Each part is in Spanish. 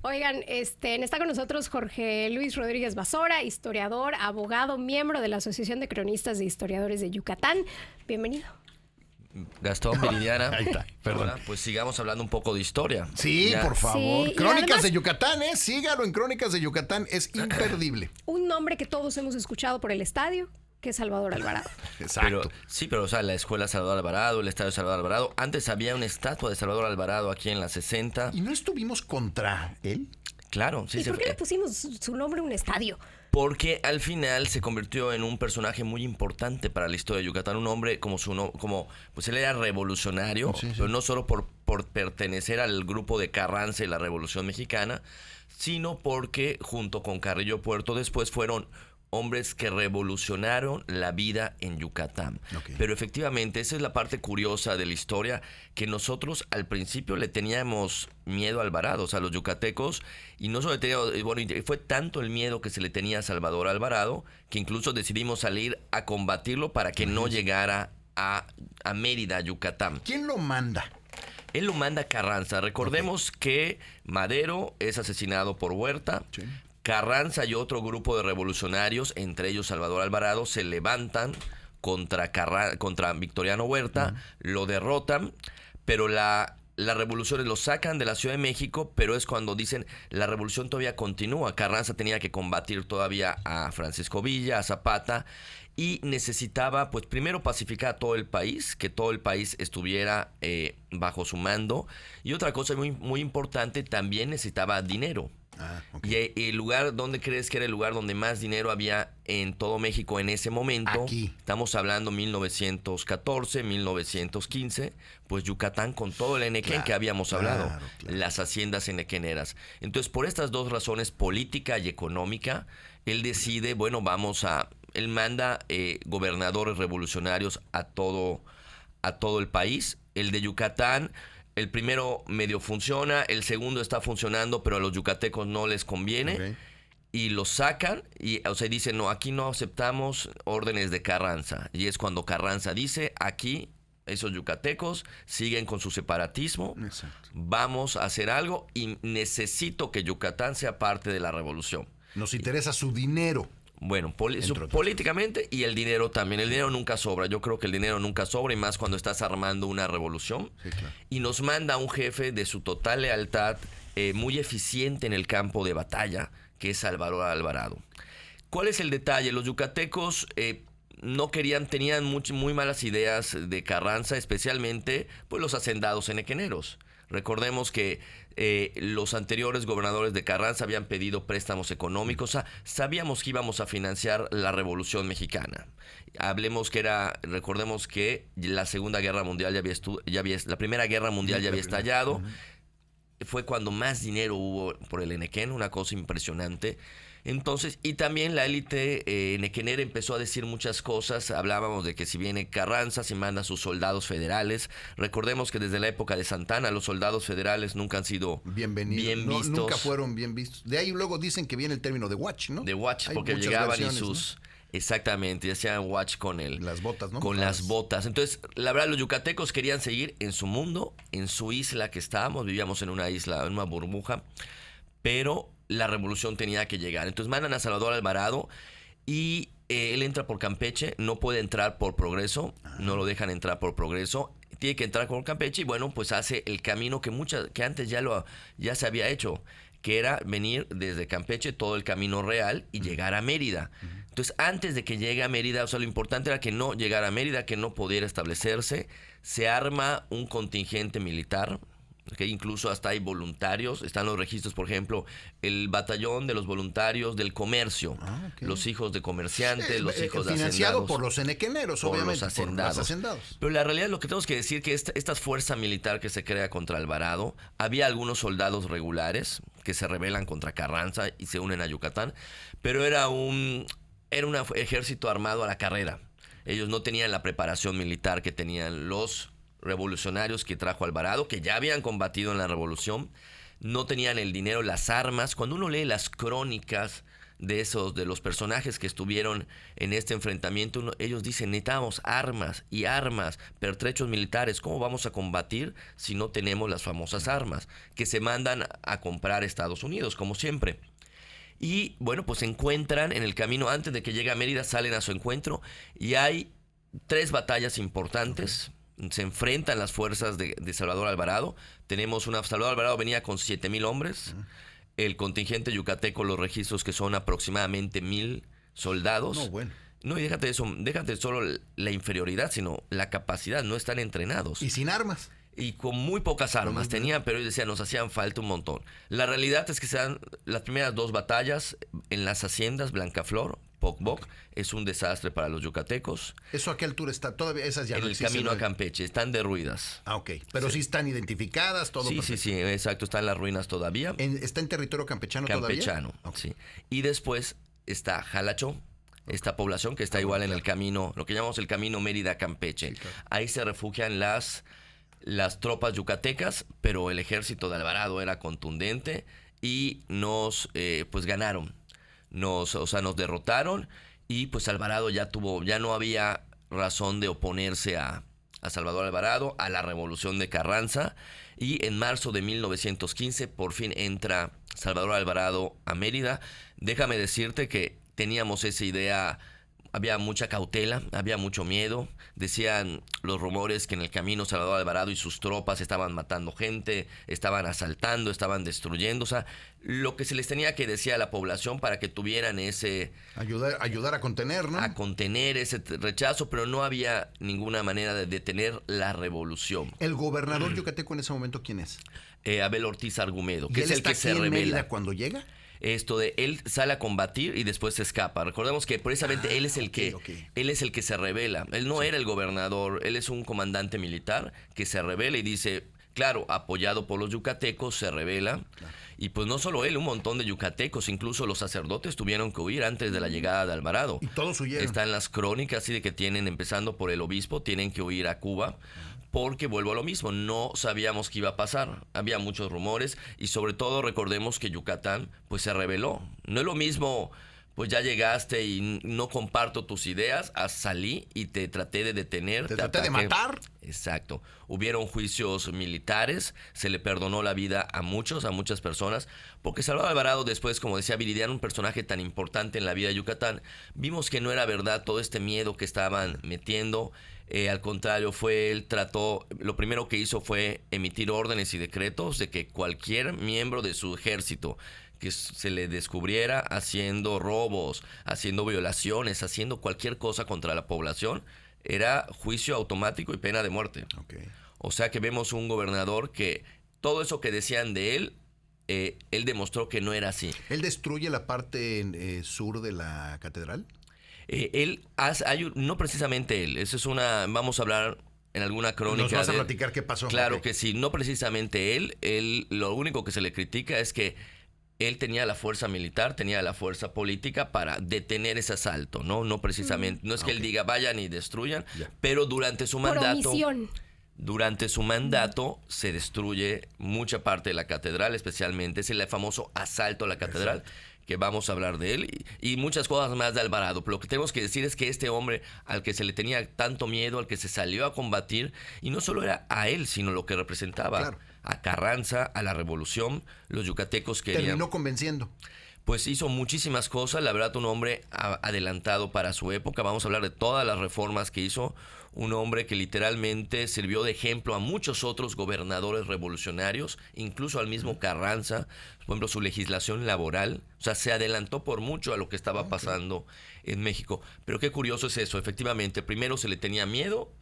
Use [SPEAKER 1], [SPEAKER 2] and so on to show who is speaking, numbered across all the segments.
[SPEAKER 1] Oigan, está con nosotros Jorge Luis Rodríguez Basora, historiador, abogado, miembro de la Asociación de Cronistas de Historiadores de Yucatán. Bienvenido.
[SPEAKER 2] Gastón, Viridiana.
[SPEAKER 3] Ahí está, perdón.
[SPEAKER 2] Ahora, pues sigamos hablando un poco de historia.
[SPEAKER 3] Sí,
[SPEAKER 2] Ya.
[SPEAKER 3] por favor.
[SPEAKER 1] Sí, y
[SPEAKER 3] Crónicas
[SPEAKER 1] además-
[SPEAKER 3] de Yucatán, sígalo en Crónicas de Yucatán, es imperdible.
[SPEAKER 1] Un nombre que todos hemos escuchado por el estadio, que es Salvador Alvarado.
[SPEAKER 3] Exacto.
[SPEAKER 2] Pero, o sea, la escuela Salvador Alvarado, el estadio Salvador Alvarado. Antes había una estatua de Salvador Alvarado aquí en la 60.
[SPEAKER 3] ¿Y no estuvimos contra él?
[SPEAKER 2] Claro, sí.
[SPEAKER 1] ¿Y por qué le pusimos su nombre a un estadio?
[SPEAKER 2] Porque al final se convirtió en un personaje muy importante para la historia de Yucatán. Un hombre pues él era revolucionario,
[SPEAKER 3] Sí, sí.
[SPEAKER 2] pero no solo por pertenecer al grupo de Carranza y la Revolución Mexicana, sino porque junto con Carrillo Puerto después fueron hombres que revolucionaron la vida en Yucatán.
[SPEAKER 3] Ok.
[SPEAKER 2] Pero efectivamente, esa es la parte curiosa de la historia, que nosotros al principio le teníamos miedo a Alvarado, o sea, los yucatecos, y no solo le teníamos, bueno, y fue tanto el miedo que se le tenía a Salvador Alvarado, que incluso decidimos salir a combatirlo para que no llegara a Mérida, a Yucatán.
[SPEAKER 3] ¿Quién lo manda?
[SPEAKER 2] Él lo manda a Carranza. Recordemos que Madero es asesinado por Huerta.
[SPEAKER 3] Sí.
[SPEAKER 2] Carranza y otro grupo de revolucionarios, entre ellos Salvador Alvarado, se levantan contra Victoriano Huerta, lo derrotan, pero la revolución lo sacan de la Ciudad de México, pero es cuando dicen la revolución todavía continúa. Carranza tenía que combatir todavía a Francisco Villa, a Zapata, y necesitaba, pues, primero pacificar a todo el país, que todo el país estuviera bajo su mando, y otra cosa muy, muy importante, también necesitaba dinero.
[SPEAKER 3] Ah, ok.
[SPEAKER 2] Y el lugar, ¿dónde crees que era el lugar donde más dinero había en todo México en ese momento?
[SPEAKER 3] Aquí.
[SPEAKER 2] Estamos hablando 1914, 1915, pues Yucatán con todo el enequén
[SPEAKER 3] Claro,
[SPEAKER 2] que habíamos hablado,
[SPEAKER 3] claro.
[SPEAKER 2] las haciendas enequeneras. Entonces, por estas dos razones, política y económica, él decide, bueno, él manda gobernadores revolucionarios a todo el país. El de Yucatán, el primero medio funciona, el segundo está funcionando, pero a los yucatecos no les conviene.
[SPEAKER 3] Ok.
[SPEAKER 2] Y lo sacan, dicen, no, aquí no aceptamos órdenes de Carranza. Y es cuando Carranza dice, aquí esos yucatecos siguen con su separatismo,
[SPEAKER 3] Exacto.
[SPEAKER 2] vamos a hacer algo y necesito que Yucatán sea parte de la revolución.
[SPEAKER 3] Nos interesa su dinero.
[SPEAKER 2] Bueno,
[SPEAKER 3] Entre otras
[SPEAKER 2] políticamente y el dinero también. El dinero nunca sobra. Yo creo que el dinero nunca sobra, y más cuando estás armando una revolución.
[SPEAKER 3] Sí, claro.
[SPEAKER 2] Y nos manda un jefe de su total lealtad, muy eficiente en el campo de batalla, que es Salvador Alvarado. ¿Cuál es el detalle? Los yucatecos no querían, tenían muy malas ideas de Carranza, especialmente pues los hacendados enequeneros. Recordemos que los anteriores gobernadores de Carranza habían pedido préstamos económicos. O sea, sabíamos que íbamos a financiar la Revolución Mexicana. Recordemos que la Segunda Guerra Mundial la Primera Guerra Mundial ya había estallado. Fue cuando más dinero hubo por el enequén, una cosa impresionante. Entonces, y también la élite enequenera empezó a decir muchas cosas. Hablábamos de que si viene Carranza, se manda a sus soldados federales. Recordemos que desde la época de Santana, los soldados federales nunca han sido
[SPEAKER 3] Bienvenidos.
[SPEAKER 2] bien
[SPEAKER 3] No,
[SPEAKER 2] vistos.
[SPEAKER 3] nunca fueron bien vistos. De ahí luego dicen que viene el término de watch, ¿no?
[SPEAKER 2] De watch,
[SPEAKER 3] Hay
[SPEAKER 2] porque
[SPEAKER 3] muchas
[SPEAKER 2] llegaban
[SPEAKER 3] versiones,
[SPEAKER 2] y sus... Exactamente, y hacían watch con
[SPEAKER 3] las botas, ¿no?
[SPEAKER 2] con
[SPEAKER 3] Mojadas.
[SPEAKER 2] las botas. Entonces, la verdad, los yucatecos querían seguir en su mundo, en su isla que estábamos. Vivíamos en una isla, en una burbuja, pero la revolución tenía que llegar. Entonces mandan a Salvador Alvarado y él entra por Campeche, no puede entrar por Progreso, no lo dejan entrar por Progreso, tiene que entrar por Campeche y bueno, pues hace el camino que antes ya se había hecho, que era venir desde Campeche todo el camino real y llegar a Mérida. Entonces, antes de que llegue a Mérida, o sea, lo importante era que no llegara a Mérida, que no pudiera establecerse, se arma un contingente militar, que incluso hasta hay voluntarios, están los registros, por ejemplo, el batallón de los voluntarios del comercio,
[SPEAKER 3] Ok.
[SPEAKER 2] los hijos de comerciantes, los hijos de
[SPEAKER 3] financiado
[SPEAKER 2] hacendados.
[SPEAKER 3] por los enequeneros,
[SPEAKER 2] Por
[SPEAKER 3] obviamente.
[SPEAKER 2] los hacendados.
[SPEAKER 3] hacendados.
[SPEAKER 2] Pero la realidad, lo que tenemos que decir que esta fuerza militar que se crea contra Alvarado, había algunos soldados regulares que se rebelan contra Carranza y se unen a Yucatán, pero era un ejército armado a la carrera. Ellos no tenían la preparación militar que tenían los revolucionarios que trajo Alvarado, que ya habían combatido en la revolución, no tenían el dinero, las armas. Cuando uno lee las crónicas de los personajes que estuvieron en este enfrentamiento, ellos dicen, necesitamos armas y armas, pertrechos militares. ¿Cómo vamos a combatir si no tenemos las famosas armas que se mandan a comprar a Estados Unidos, como siempre? Y bueno, pues se encuentran en el camino, antes de que llegue a Mérida, salen a su encuentro y hay 3 batallas importantes. Se enfrentan las fuerzas de Salvador Alvarado. Salvador Alvarado venía con 7,000 hombres. El contingente yucateco, los registros que son aproximadamente 1,000 soldados.
[SPEAKER 3] No, bueno.
[SPEAKER 2] No, y déjate eso, déjate solo la inferioridad, sino la capacidad, no están entrenados.
[SPEAKER 3] Y sin armas.
[SPEAKER 2] Y con muy pocas armas tenían, pero ellos decían, nos hacían falta un montón. La realidad es que se dan las primeras 2 batallas en las haciendas Blancaflor, Pocboc. Es un desastre para los yucatecos.
[SPEAKER 3] ¿Eso a qué altura está? Todavía esas ya
[SPEAKER 2] en
[SPEAKER 3] no
[SPEAKER 2] el
[SPEAKER 3] existen,
[SPEAKER 2] camino
[SPEAKER 3] ¿no?
[SPEAKER 2] a Campeche, están derruidas.
[SPEAKER 3] Ah, ok. Pero sí están identificadas, todo.
[SPEAKER 2] Sí, exacto, están las ruinas todavía.
[SPEAKER 3] ¿Está en territorio campechano todavía?
[SPEAKER 2] Campechano, sí. Y después está Jalacho, esta población que está igual en el camino, lo que llamamos el camino Mérida-Campeche. Sí, claro. Ahí se refugian las tropas yucatecas, pero el ejército de Alvarado era contundente y nos ganaron. Nos derrotaron y pues Alvarado ya no había razón de oponerse a Salvador Alvarado, a la revolución de Carranza, y en marzo de 1915 por fin entra Salvador Alvarado a Mérida. Déjame decirte que teníamos esa idea. Había mucha cautela, había mucho miedo. Decían los rumores que en el camino Salvador Alvarado y sus tropas estaban matando gente, estaban asaltando, estaban destruyendo. O sea, lo que se les tenía que decir a la población para que tuvieran ese...
[SPEAKER 3] Ayudar a contener, ¿no?
[SPEAKER 2] A contener ese rechazo, pero no había ninguna manera de detener la revolución.
[SPEAKER 3] ¿El gobernador yucateco en ese momento quién es?
[SPEAKER 2] Abel Ortiz Argumedo, que
[SPEAKER 3] ¿Y
[SPEAKER 2] es el que se revela.
[SPEAKER 3] Mérida cuando llega?
[SPEAKER 2] Esto de él sale a combatir y después se escapa. Recordemos que precisamente él es el que él es el que se revela. Él no era el gobernador, él es un comandante militar que se revela y dice, claro, apoyado por los yucatecos, se revela. Claro. Y pues no solo él, un montón de yucatecos, incluso los sacerdotes tuvieron que huir antes de la llegada de Alvarado.
[SPEAKER 3] Y todos huyeron.
[SPEAKER 2] Están las crónicas así de que empezando por el obispo, tienen que huir a Cuba. Porque vuelvo a lo mismo, no sabíamos qué iba a pasar, había muchos rumores y sobre todo recordemos que Yucatán pues se rebeló. No es lo mismo, pues ya llegaste y no comparto tus ideas, salí y te traté de detener.
[SPEAKER 3] ¿Te traté de matar?
[SPEAKER 2] Exacto. Hubieron juicios militares, se le perdonó la vida a muchas personas, porque Salvador Alvarado después, como decía Viridiano, un personaje tan importante en la vida de Yucatán, vimos que no era verdad todo este miedo que estaban metiendo. Al contrario, lo primero que hizo fue emitir órdenes y decretos de que cualquier miembro de su ejército que se le descubriera haciendo robos, haciendo violaciones, haciendo cualquier cosa contra la población, era juicio automático y pena de muerte.
[SPEAKER 3] Okay.
[SPEAKER 2] O sea que vemos un gobernador que todo eso que decían de él, él demostró que no era así.
[SPEAKER 3] ¿Él destruye la parte sur de la catedral?
[SPEAKER 2] No precisamente él, vamos a hablar en alguna crónica.
[SPEAKER 3] ¿Nos vas a platicar qué pasó?
[SPEAKER 2] Claro que sí, no precisamente él, lo único que se le critica es que él tenía la fuerza militar, tenía la fuerza política para detener ese asalto, no precisamente, no es que él diga vayan y destruyan, pero durante su mandato... Durante su mandato se destruye mucha parte de la catedral, especialmente es el famoso asalto a la catedral. Exacto. Que vamos a hablar de él y muchas cosas más de Alvarado. Pero lo que tenemos que decir es que este hombre al que se le tenía tanto miedo, al que se salió a combatir, y no solo era a él, sino lo que representaba, claro, a Carranza, a la revolución, los yucatecos querían...
[SPEAKER 3] Terminó convenciendo.
[SPEAKER 2] Pues hizo muchísimas cosas, la verdad un hombre adelantado para su época. Vamos a hablar de todas las reformas que hizo, un hombre que literalmente sirvió de ejemplo a muchos otros gobernadores revolucionarios, incluso al mismo Carranza, por ejemplo su legislación laboral, o sea, se adelantó por mucho a lo que estaba pasando en México. Pero qué curioso es eso, efectivamente, primero se le tenía miedo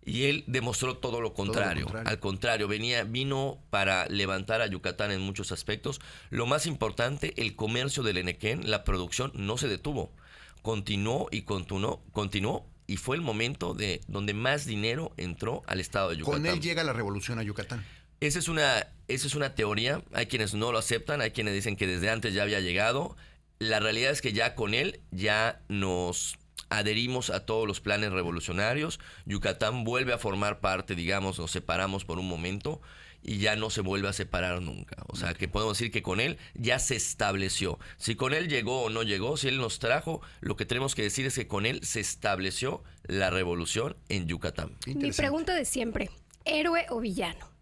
[SPEAKER 2] y él demostró todo lo contrario. Al contrario, vino para levantar a Yucatán en muchos aspectos. Lo más importante, el comercio del Enequén, la producción no se detuvo. Continuó y fue el momento donde más dinero entró al estado de Yucatán.
[SPEAKER 3] Con él llega la revolución a Yucatán.
[SPEAKER 2] Esa es una teoría. Hay quienes no lo aceptan, hay quienes dicen que desde antes ya había llegado. La realidad es que ya con él ya nos adherimos a todos los planes revolucionarios. Yucatán vuelve a formar parte, digamos, nos separamos por un momento y ya no se vuelve a separar nunca. O sea, que podemos decir que con él ya se estableció. Si con él llegó o no llegó, si él nos trajo, lo que tenemos que decir es que con él se estableció la revolución en Yucatán.
[SPEAKER 1] Mi pregunta de siempre, ¿héroe o villano?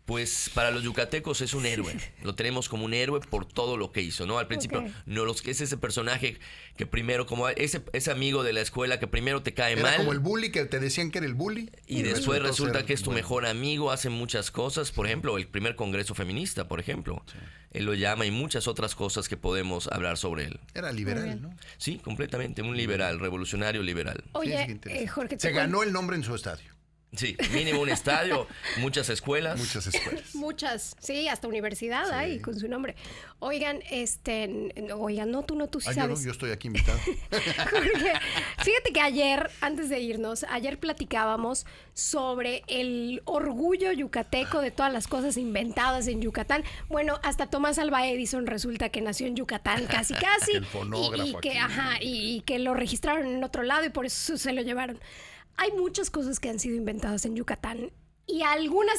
[SPEAKER 2] Pues para los yucatecos es un héroe. Lo tenemos como un héroe por todo lo que hizo, ¿no? Al principio, es ese personaje que primero, como ese amigo de la escuela que primero te cae mal.
[SPEAKER 3] Como el bully, que te decían que era el bully.
[SPEAKER 2] Y después resulta que es tu mejor amigo, hace muchas cosas. Por ejemplo, el primer congreso feminista, por ejemplo. Sí. Él lo llama y muchas otras cosas que podemos hablar sobre él.
[SPEAKER 3] Era liberal, ¿no?
[SPEAKER 2] Sí, completamente. Un liberal, revolucionario liberal.
[SPEAKER 1] Oye, Jorge,
[SPEAKER 3] se ganó el nombre en su estadio.
[SPEAKER 2] Sí, mínimo un estadio, muchas escuelas.
[SPEAKER 1] Muchas, sí, hasta universidad hay con su nombre. Oigan, tú sí sabes.
[SPEAKER 3] Yo estoy aquí invitado.
[SPEAKER 1] Jorge, fíjate que ayer platicábamos sobre el orgullo yucateco de todas las cosas inventadas en Yucatán. Bueno, hasta Tomás Alva Edison resulta que nació en Yucatán, casi.
[SPEAKER 3] El fonógrafo
[SPEAKER 1] y que lo registraron en otro lado y por eso se lo llevaron. Hay muchas cosas que han sido inventadas en Yucatán y algunas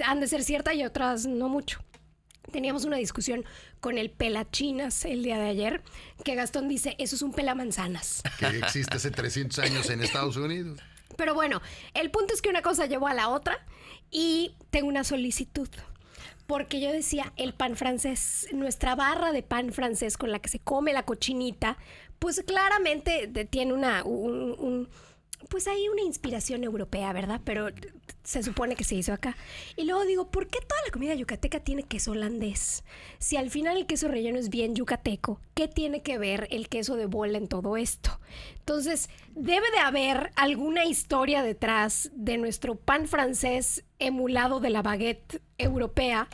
[SPEAKER 1] han de ser ciertas y otras no mucho. Teníamos una discusión con el pelachinas el día de ayer, que Gastón dice, eso es un pelamanzanas.
[SPEAKER 3] Que existe hace 300 años en Estados Unidos.
[SPEAKER 1] Pero bueno, el punto es que una cosa llevó a la otra y tengo una solicitud. Porque yo decía, el pan francés, nuestra barra de pan francés con la que se come la cochinita, pues claramente tiene pues hay una inspiración europea, ¿verdad? Pero se supone que se hizo acá. Y luego digo, ¿por qué toda la comida yucateca tiene queso holandés? Si al final el queso relleno es bien yucateco, ¿qué tiene que ver el queso de bola en todo esto? Entonces, debe de haber alguna historia detrás de nuestro pan francés emulado de la baguette europea.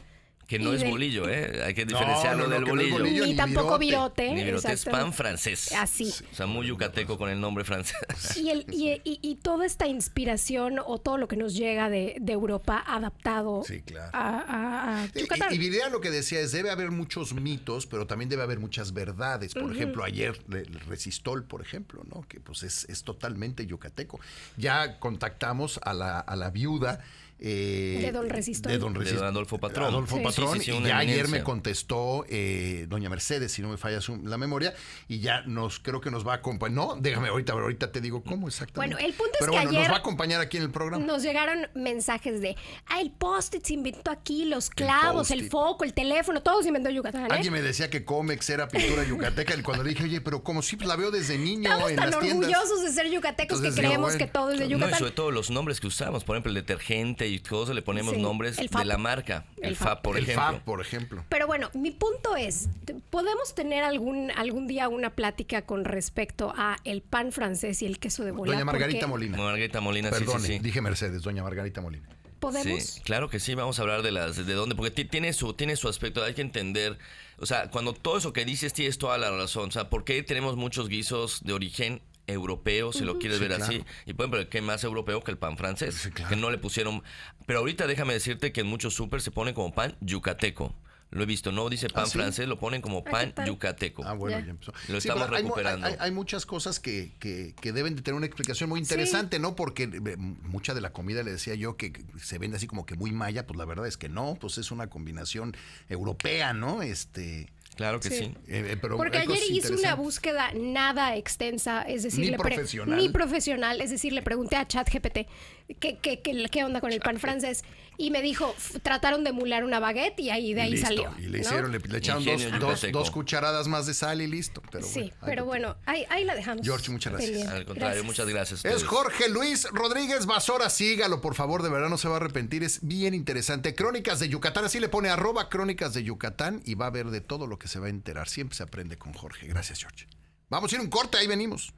[SPEAKER 2] Que no es bolillo, ¿eh? Hay que diferenciarlo del bolillo.
[SPEAKER 3] No es bolillo.
[SPEAKER 1] Ni tampoco virote.
[SPEAKER 2] Ni virote, es pan francés.
[SPEAKER 1] Así.
[SPEAKER 2] O sea, muy yucateco con el nombre francés.
[SPEAKER 1] Y toda esta inspiración o todo lo que nos llega de Europa adaptado a Yucatán.
[SPEAKER 3] Y Videa lo que decía es, debe haber muchos mitos, pero también debe haber muchas verdades. Por ejemplo, ayer el Resistol, por ejemplo, ¿no? Que pues es totalmente yucateco. Ya contactamos a la viuda
[SPEAKER 1] de Don Resistol.
[SPEAKER 2] De Don Adolfo Patrón.
[SPEAKER 3] Sí, y ya ayer me contestó doña Mercedes, si no me falla la memoria, y ya creo que nos va a acompañar. No, déjame, ahorita te digo cómo exactamente.
[SPEAKER 1] Bueno, el punto es
[SPEAKER 3] que
[SPEAKER 1] ayer
[SPEAKER 3] nos va a acompañar aquí en el programa.
[SPEAKER 1] Nos llegaron mensajes de, el post-it se inventó aquí, los clavos, el foco, el teléfono, todo se inventó en Yucatán, ¿eh?
[SPEAKER 3] Alguien me decía que Comex era pintura yucateca, y cuando le dije, oye, pero como si la veo desde niño
[SPEAKER 1] Estamos
[SPEAKER 3] en
[SPEAKER 1] tan
[SPEAKER 3] las tiendas.
[SPEAKER 1] orgullosos de ser yucatecos. Entonces, que creemos que todo es de Yucatán.
[SPEAKER 2] No, y sobre todo los nombres que usamos, por ejemplo, el detergente y todo, le ponemos nombres de la marca. El FAB, por ejemplo.
[SPEAKER 1] Pero bueno, mi punto es, ¿podemos tener algún día una plática con respecto a el pan francés y el queso de bola?
[SPEAKER 3] Doña Margarita Molina.
[SPEAKER 2] Margarita Molina,
[SPEAKER 3] Perdone,
[SPEAKER 2] sí.
[SPEAKER 3] Dije Mercedes, doña Margarita Molina.
[SPEAKER 1] ¿Podemos?
[SPEAKER 2] Sí, claro que sí, vamos a hablar de dónde, porque tiene su aspecto, hay que entender, o sea, cuando todo eso que dices tienes toda la razón, o sea, ¿por qué tenemos muchos guisos de origen europeo, si lo quieres ver así? Y por ejemplo, ¿qué más europeo que el pan francés?
[SPEAKER 3] Sí, claro.
[SPEAKER 2] Que no le pusieron, pero ahorita déjame decirte que en muchos súper se pone como pan yucateco. Lo he visto, no dice pan francés, lo ponen como pan yucateco.
[SPEAKER 3] Bueno, ya empezó.
[SPEAKER 2] Lo estamos recuperando.
[SPEAKER 3] Hay muchas cosas que deben de tener una explicación muy interesante, ¿no? Porque mucha de la comida, le decía yo, que se vende así como que muy maya, pues la verdad es que no, pues es una combinación europea, ¿no?
[SPEAKER 2] Claro que sí.
[SPEAKER 3] Pero
[SPEAKER 1] porque ayer hice una búsqueda nada extensa, es decir,
[SPEAKER 3] ni
[SPEAKER 1] profesional, es decir, le pregunté a ChatGPT qué onda con el pan francés y me dijo, trataron de emular una baguette y ahí de ahí
[SPEAKER 3] listo,
[SPEAKER 1] salió.
[SPEAKER 3] Y le hicieron, le echaron dos cucharadas más de sal y listo. Pero
[SPEAKER 1] bueno, ahí la dejamos.
[SPEAKER 3] George, muchas gracias.
[SPEAKER 2] Al contrario, muchas gracias.
[SPEAKER 3] Es Jorge Luis Rodríguez Basora, sígalo por favor, de verdad no se va a arrepentir, es bien interesante. Crónicas de Yucatán, así le pone @Crónicas de Yucatán y va a ver de todo lo que se va a enterar. Siempre se aprende con Jorge. Gracias, George. Vamos a ir a un corte, ahí venimos.